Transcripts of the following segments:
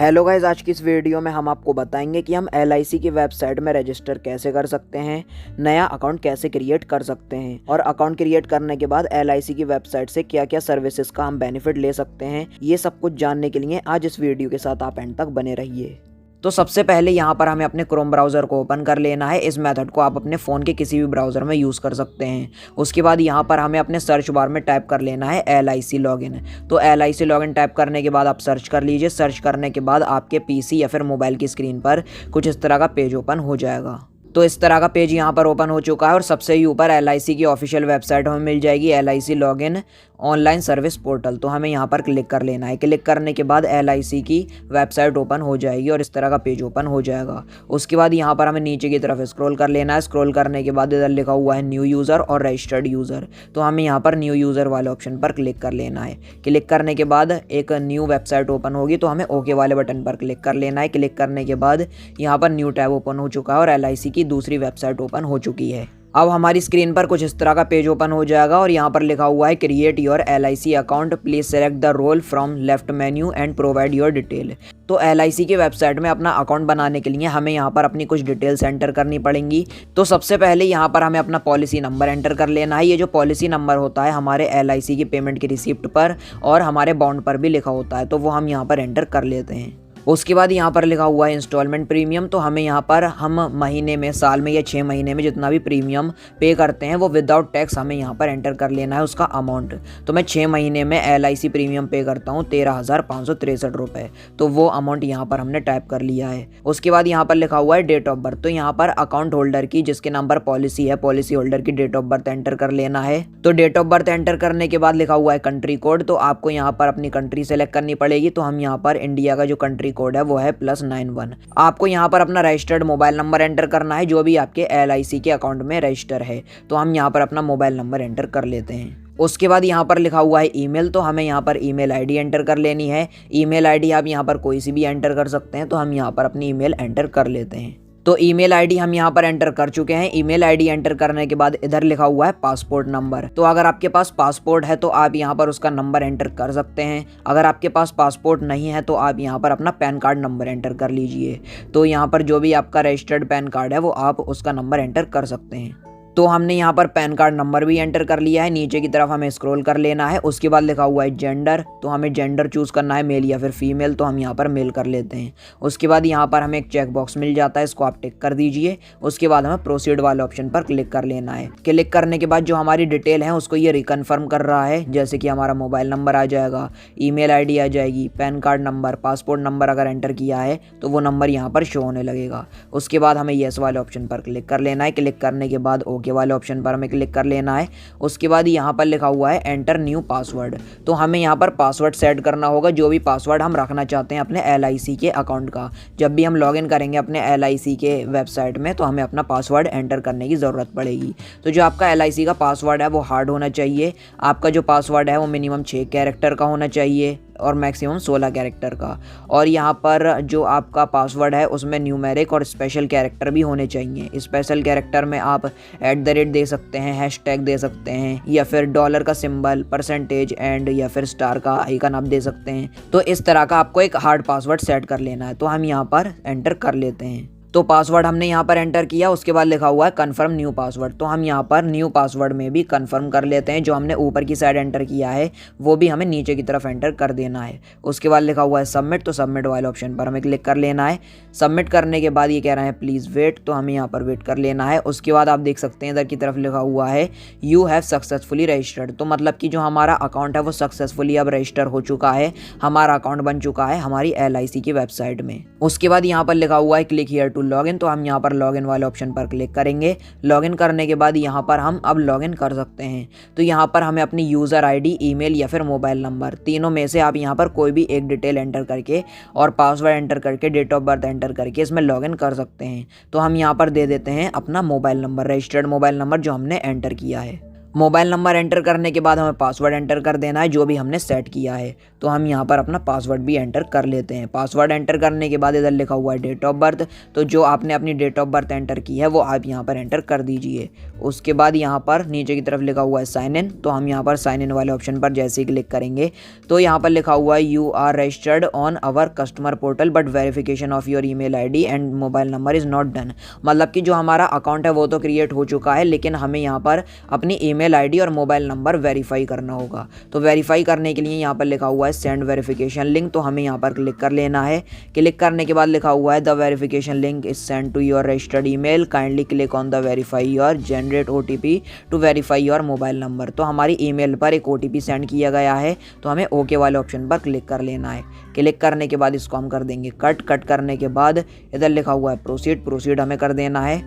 Hello guys, आज की इस वीडियो में हम आपको बताएंगे कि हम LIC की वेबसाइट में रजिस्टर कैसे कर सकते हैं, नया अकाउंट कैसे क्रिएट कर सकते हैं और अकाउंट क्रिएट करने के बाद LIC की वेबसाइट से क्या क्या सर्विसेज का हम बेनिफिट ले सकते हैं। ये सब कुछ जानने के लिए आज इस वीडियो के साथ आप एंड तक बने रहिए। तो सबसे पहले यहाँ पर हमें अपने क्रोम ब्राउज़र को ओपन कर लेना है। इस मेथड को आप अपने फ़ोन के किसी भी ब्राउज़र में यूज़ कर सकते हैं। उसके बाद यहाँ पर हमें अपने सर्च बार में टाइप कर लेना है LIC लॉगिन। तो LIC लॉगिन टाइप करने के बाद आप सर्च कर लीजिए। सर्च करने के बाद आपके PC या फिर मोबाइल की स्क्रीन पर कुछ इस तरह का पेज ओपन हो जाएगा। तो इस तरह का पेज यहाँ पर ओपन हो चुका है और सबसे ही ऊपर LIC की ऑफिशियल वेबसाइट हमें मिल जाएगी, LIC login online service portal. तो हमें यहाँ पर क्लिक कर लेना है। क्लिक करने के बाद LIC की वेबसाइट ओपन हो जाएगी और इस तरह का पेज ओपन हो जाएगा। उसके बाद यहाँ पर हमें नीचे की तरफ स्क्रॉल कर लेना है। स्क्रॉल करने के बाद इधर लिखा हुआ है न्यू यूज़र और रजिस्टर्ड यूज़र। तो हमें यहाँ पर न्यू यूज़र वाले ऑप्शन पर क्लिक कर लेना है। क्लिक करने के बाद एक न्यू वेबसाइट ओपन होगी, तो हमें ओके वाले बटन पर क्लिक कर लेना है। क्लिक करने के बाद यहाँ पर न्यू टैब ओपन हो चुका है और LIC की दूसरी वेबसाइट ओपन हो चुकी है। अब हमारी स्क्रीन पर कुछ इस तरह का पेज ओपन हो जाएगा और यहाँ पर लिखा हुआ है create your LIC account, please select the role from left menu and provide your detail. तो LIC की वेबसाइट में अपना अकाउंट बनाने के लिए हमें यहाँ पर अपनी कुछ डिटेल्स एंटर करनी पड़ेंगी। तो सबसे पहले यहाँ पर हमें अपना पॉलिसी नंबर एंटर कर लेना है। ये जो पॉलिसी नंबर होता है हमारे LIC की पेमेंट की रिसिप्ट पर और हमारे बॉन्ड पर भी लिखा होता है, तो वो हम यहाँ पर एंटर कर लेते हैं। उसके बाद यहाँ पर लिखा हुआ है इंस्टॉलमेंट प्रीमियम। तो हमें यहाँ पर हम महीने में, साल में या 6 महीने में जितना भी प्रीमियम पे करते हैं वो विदाउट टैक्स हमें यहाँ पर एंटर कर लेना है उसका अमाउंट। तो मैं 6 महीने में LIC प्रीमियम पे करता हूँ 13,563 रुपये। तो वो अमाउंट यहाँ पर हमने टाइप कर लिया है। उसके बाद यहाँ पर लिखा हुआ है डेट ऑफ बर्थ। तो यहाँ पर अकाउंट होल्डर की, जिसके नाम पर पॉलिसी है, पॉलिसी होल्डर की डेट ऑफ बर्थ एंटर कर लेना है। तो डेट ऑफ बर्थ एंटर करने के बाद लिखा हुआ है कंट्री कोड। तो आपको यहाँ पर अपनी कंट्री सेलेक्ट करनी पड़ेगी। तो हम यहाँ पर इंडिया का जो कंट्री कोड है वो है +91। आपको यहाँ पर अपना रजिस्टर्ड मोबाइल नंबर एंटर करना है जो भी आपके LIC के अकाउंट में रजिस्टर है। तो हम यहाँ पर अपना मोबाइल नंबर एंटर कर लेते हैं। उसके बाद यहाँ पर लिखा हुआ है ईमेल। तो हमें यहाँ पर ईमेल आईडी एंटर कर लेनी है। ईमेल आईडी आप यहाँ पर कोई सी भी एंटर कर सकते हैं। तो हम यहाँ पर अपनी ईमेल एंटर कर लेते हैं। तो ईमेल आईडी हम यहाँ पर एंटर कर चुके हैं। ईमेल आईडी एंटर करने के बाद इधर लिखा हुआ है पासपोर्ट नंबर। तो अगर आपके पास पासपोर्ट है तो आप यहाँ पर उसका नंबर एंटर कर सकते हैं। अगर आपके पास पासपोर्ट नहीं है तो आप यहाँ पर अपना पैन कार्ड नंबर एंटर कर लीजिए। तो यहाँ पर जो भी आपका रजिस्टर्ड पैन कार्ड है वो आप उसका नंबर एंटर कर सकते हैं। तो हमने यहाँ पर पैन कार्ड नंबर भी एंटर कर लिया है। नीचे की तरफ हमें स्क्रॉल कर लेना है। उसके बाद लिखा हुआ है जेंडर। तो हमें जेंडर चूज़ करना है, मेल या फिर फीमेल। तो हम यहाँ पर मेल कर लेते हैं। उसके बाद यहाँ पर हमें एक चेक बॉक्स मिल जाता है, इसको आप टिक कर दीजिए। उसके बाद हमें प्रोसीड वाले ऑप्शन पर क्लिक कर लेना है। क्लिक करने के बाद जो हमारी डिटेल है उसको ये रिकन्फर्म कर रहा है, जैसे कि हमारा मोबाइल नंबर आ जाएगा, ईमेल आईडी आ जाएगी, pan card number, passport number अगर एंटर किया है तो वो नंबर यहाँ पर शो होने लगेगा। उसके बाद हमें येस वाले ऑप्शन पर क्लिक कर लेना है। क्लिक करने के बाद ओके वाले ऑप्शन पर क्लिक कर लेना है। उसके बाद यहाँ पर लिखा हुआ है एंटर न्यू पासवर्ड। तो हमें यहाँ पर पासवर्ड सेट करना होगा, जो भी पासवर्ड हम रखना चाहते हैं अपने LIC के अकाउंट का। जब भी हम लॉगिन करेंगे अपने LIC के वेबसाइट में तो हमें अपना पासवर्ड एंटर करने की ज़रूरत पड़ेगी। तो जो आपका LIC का पासवर्ड है वो हार्ड होना चाहिए। आपका जो पासवर्ड है वो मिनिमम 6 कैरेक्टर का होना चाहिए और मैक्सिमम 16 कैरेक्टर का। और यहाँ पर जो आपका पासवर्ड है उसमें न्यूमेरिक और स्पेशल कैरेक्टर भी होने चाहिए। स्पेशल कैरेक्टर में आप @ दे सकते हैं, हैशटैग दे सकते हैं, या फिर डॉलर का सिंबल, परसेंटेज एंड या फिर स्टार का आइकन आप दे सकते हैं। तो इस तरह का आपको एक हार्ड पासवर्ड सेट कर लेना है। तो हम यहाँ पर एंटर कर लेते हैं। तो पासवर्ड हमने यहाँ पर एंटर किया। उसके बाद लिखा हुआ है कन्फर्म न्यू पासवर्ड। तो हम यहाँ पर न्यू पासवर्ड में भी कन्फर्म कर लेते हैं। जो हमने ऊपर की साइड एंटर किया है वो भी हमें नीचे की तरफ एंटर कर देना है। उसके बाद लिखा हुआ है सबमिट। तो सबमिट वाले ऑप्शन पर हमें क्लिक कर लेना है। सबमिट करने के बाद ये कह रहा है प्लीज़ वेट। तो हमें यहाँ पर वेट कर लेना है। उसके बाद आप देख सकते हैं इधर की तरफ लिखा हुआ है यू हैव सक्सेसफुली रजिस्टर्ड। तो मतलब कि जो हमारा अकाउंट है वो सक्सेसफुली अब रजिस्टर हो चुका है, हमारा अकाउंट बन चुका है हमारी LIC की वेबसाइट में। उसके बाद यहाँ पर लिखा हुआ है क्लिक हियर टू लॉगिन। तो हम यहाँ पर लॉगिन वाले ऑप्शन पर क्लिक करेंगे। लॉगिन करने के बाद यहाँ पर हम अब लॉगिन कर सकते हैं। तो यहाँ पर हमें अपनी यूज़र आईडी, ईमेल या फिर मोबाइल नंबर, तीनों में से आप यहाँ पर कोई भी एक डिटेल एंटर करके और पासवर्ड एंटर करके, डेट ऑफ बर्थ एंटर करके इसमें लॉगिन कर सकते हैं। तो हम यहाँ पर दे देते हैं अपना mobile number, registered mobile number जो हमने एंटर किया है। मोबाइल नंबर एंटर करने के बाद हमें पासवर्ड एंटर कर देना है जो भी हमने सेट किया है। तो हम यहाँ पर अपना पासवर्ड भी एंटर कर लेते हैं। पासवर्ड एंटर करने के बाद इधर लिखा हुआ है डेट ऑफ बर्थ, तो जो आपने अपनी डेट ऑफ बर्थ एंटर की है वो आप यहाँ पर एंटर कर दीजिए। उसके बाद यहाँ पर नीचे की तरफ लिखा हुआ है साइन इन, तो हम यहाँ पर साइन इन वाले ऑप्शन पर जैसे ही क्लिक करेंगे तो यहाँ पर लिखा हुआ है you are registered on our customer portal but verification of your email ID and mobile number is not done. मतलब कि जो हमारा अकाउंट है वो तो क्रिएट हो चुका है, लेकिन हमें यहाँ पर अपनी ईमेल आईडी और मोबाइल नंबर वेरीफाई करना होगा। तो वेरीफाई करने के लिए यहाँ पर लिखा हुआ है सेंड वेरिफिकेशन लिंक, तो हमें यहाँ पर क्लिक कर लेना है। क्लिक करने के बाद लिखा हुआ है the verification link is send to your registered email, kindly click on the verify your generate OTP to verify your mobile number. तो हमारी ईमेल पर एक ओटीपी सेंड किया गया है, तो हमें ओके वाले ऑप्शन पर क्लिक कर लेना है। क्लिक करने के बाद इसको हम कर देंगे कट करने के बाद इधर लिखा हुआ है प्रोसीड हमें कर देना है।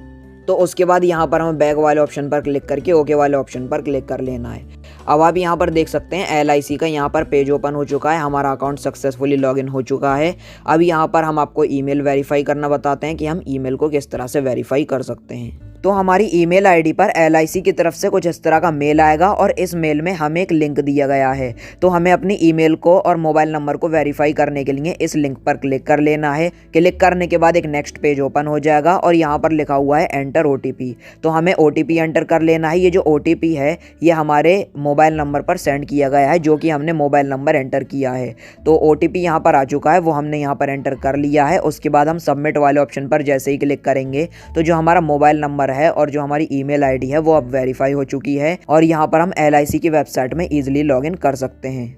तो उसके बाद यहाँ पर हमें बैक वाले ऑप्शन पर क्लिक करके ओके वाले ऑप्शन पर क्लिक कर लेना है। अब आप यहाँ पर देख सकते हैं LIC का यहाँ पर पेज ओपन हो चुका है, हमारा अकाउंट सक्सेसफुली लॉगिन हो चुका है। अब यहाँ पर हम आपको ईमेल वेरीफाई करना बताते हैं कि हम ईमेल को किस तरह से वेरीफाई कर सकते हैं। तो हमारी ईमेल आईडी पर LIC की तरफ से कुछ इस तरह का मेल आएगा और इस मेल में हमें एक लिंक दिया गया है। तो हमें अपनी ईमेल को और मोबाइल नंबर को वेरीफाई करने के लिए इस लिंक पर क्लिक कर लेना है। क्लिक करने के बाद एक नेक्स्ट पेज ओपन हो जाएगा और यहाँ पर लिखा हुआ है एंटर OTP, तो हमें OTP एंटर कर लेना है। ये जो OTP है ये हमारे मोबाइल नंबर पर सेंड किया गया है, जो कि हमने मोबाइल नंबर एंटर किया है। तो OTP यहाँ पर आ चुका है, वो हमने यहाँ पर एंटर कर लिया है। उसके बाद हम सबमिट वाले ऑप्शन पर जैसे ही क्लिक करेंगे तो जो हमारा मोबाइल नंबर है और जो हमारी ईमेल आईडी है वो अब वेरीफाई हो चुकी है और यहाँ पर हम LIC की वेबसाइट में इजीली लॉगिन कर सकते हैं।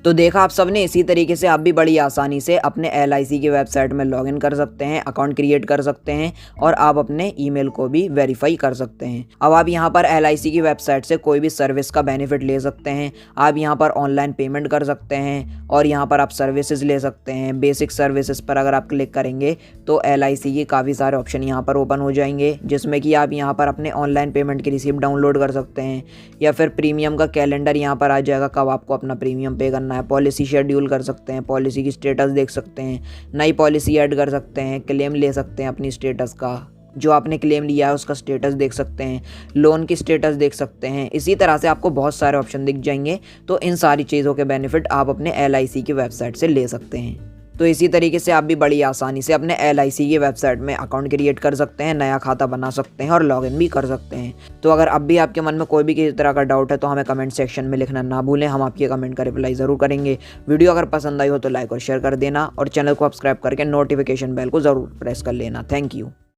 तो देखा आप सबने, इसी तरीके से आप भी बड़ी आसानी से अपने LIC की वेबसाइट में लॉगिन कर सकते हैं, अकाउंट क्रिएट कर सकते हैं और आप अपने ईमेल को भी वेरीफाई कर सकते हैं। अब आप यहाँ पर LIC की वेबसाइट से कोई भी सर्विस का बेनिफिट ले सकते हैं। आप यहाँ पर ऑनलाइन पेमेंट कर सकते हैं और यहाँ पर आप सर्विसेज ले सकते हैं। बेसिक सर्विसेज पर अगर आप क्लिक करेंगे तो LIC की काफ़ी सारे ऑप्शन यहाँ पर ओपन हो जाएंगे, जिसमें कि आप यहाँ पर अपने ऑनलाइन पेमेंट की रिसीप्ट डाउनलोड कर सकते हैं या फिर प्रीमियम का कैलेंडर यहाँ पर आ जाएगा कब आपको अपना प्रीमियम पे करना है। पॉलिसी शेड्यूल कर सकते हैं, पॉलिसी की स्टेटस देख सकते हैं, नई पॉलिसी ऐड कर सकते हैं, क्लेम ले सकते हैं अपनी स्टेटस का, जो आपने क्लेम लिया है उसका स्टेटस देख सकते हैं, लोन की स्टेटस देख सकते हैं। इसी तरह से आपको बहुत सारे ऑप्शन दिख जाएंगे। तो इन सारी चीज़ों के बेनिफिट आप अपने LIC की वेबसाइट से ले सकते हैं। तो इसी तरीके से आप भी बड़ी आसानी से अपने LIC की वेबसाइट में अकाउंट क्रिएट कर सकते हैं, नया खाता बना सकते हैं और लॉगिन भी कर सकते हैं। तो अगर अब भी आपके मन में कोई भी किसी तरह का डाउट है तो हमें कमेंट सेक्शन में लिखना ना भूलें, हम आपके कमेंट का रिप्लाई ज़रूर करेंगे। वीडियो अगर पसंद आई हो तो लाइक और शेयर कर देना और चैनल को सब्सक्राइब करके नोटिफिकेशन बेल को ज़रूर प्रेस कर लेना। Thank you.